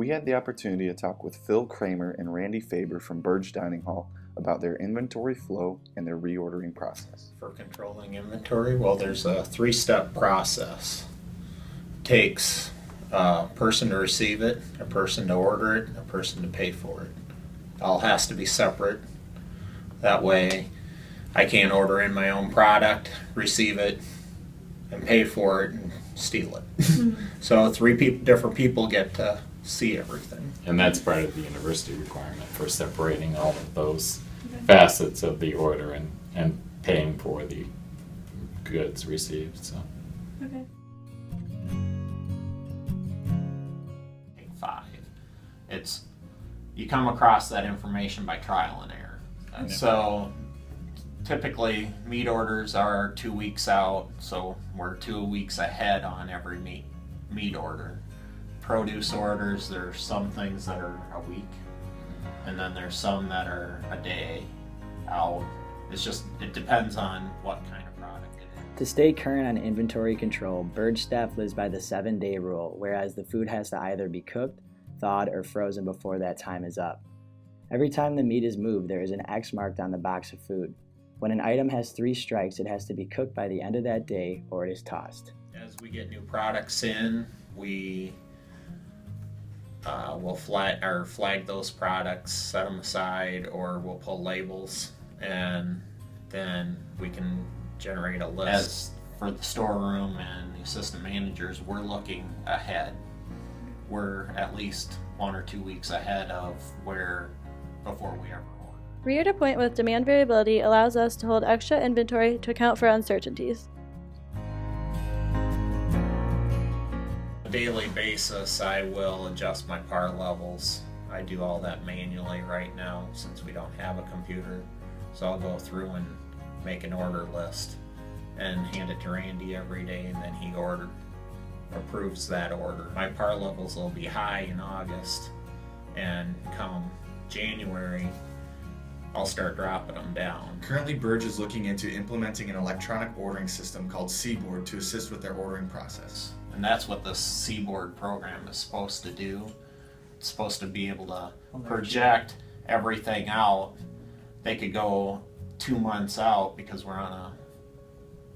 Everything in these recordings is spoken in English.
We had the opportunity to talk with Phil Kramer and Randy Faber from Burge Dining Hall about their inventory flow and their reordering process. For controlling inventory, well, there's a 3-step process. Takes a person to receive it, a person to order it, and a person to pay for it. All has to be separate. That way I can't order in my own product, receive it, and pay for it and steal it. So different people get to see everything. And that's part of the university requirement for separating all of those facets of the order and paying for the goods received. So. Okay. Take 5. It's you come across that information by trial and error. And so typically meat orders are 2 weeks out, so we're 2 weeks ahead on every meat order. Produce orders, there's some things that are a week, and then there's some that are a day out. It depends on what kind of product it is. To stay current on inventory control, Burge staff lives by the 7-day rule, whereas the food has to either be cooked, thawed, or frozen before that time is up. Every time the meat is moved, there is an X marked on the box of food. When an item has 3 strikes, it has to be cooked by the end of that day or it is tossed. As we get new products in, we we'll flag those products, set them aside, or we'll pull labels, and then we can generate a list. As for the storeroom and the assistant managers, we're looking ahead. We're at least 1 or 2 weeks ahead of before we ever order. Reorder point with demand variability allows us to hold extra inventory to account for uncertainties. On a daily basis, I will adjust my par levels. I do all that manually right now since we don't have a computer. So I'll go through and make an order list and hand it to Randy every day, and then he approves that order. My par levels will be high in August, and come January, I'll start dropping them down. Currently, Burge is looking into implementing an electronic ordering system called Seaboard to assist with their ordering process. And that's what the Seaboard program is supposed to do. It's supposed to be able to project everything out. They could go 2 months out because we're on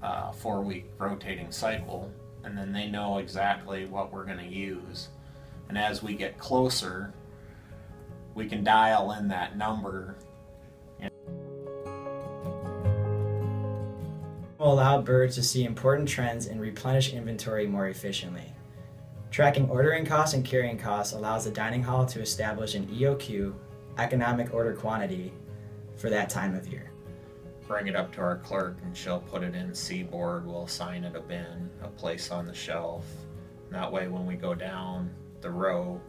a 4-week rotating cycle, and then they know exactly what we're going to use. And as we get closer, we can dial in that number. Will allow Burge to see important trends and replenish inventory more efficiently. Tracking ordering costs and carrying costs allows the dining hall to establish an EOQ, economic order quantity, for that time of year. Bring it up to our clerk and she'll put it in Seaboard. We'll assign it a bin, a place on the shelf. That way when we go down the row,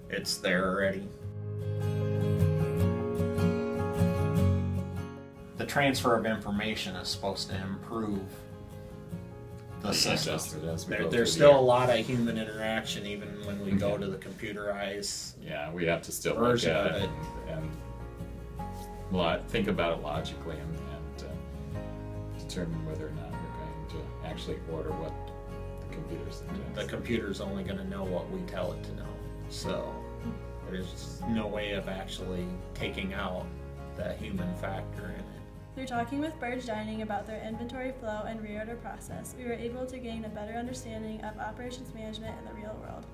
it's there already. The transfer of information is supposed to improve the system. There's still a lot of human interaction even when we go to the computerized. Yeah, we have to still look at it and think about it logically and determine whether or not we're going to actually order what the computer suggests. The computer's only going to know what we tell it to know. So there's no way of actually taking out the human factor in it. Through talking with Burge Dining about their inventory flow and reorder process, we were able to gain a better understanding of operations management in the real world.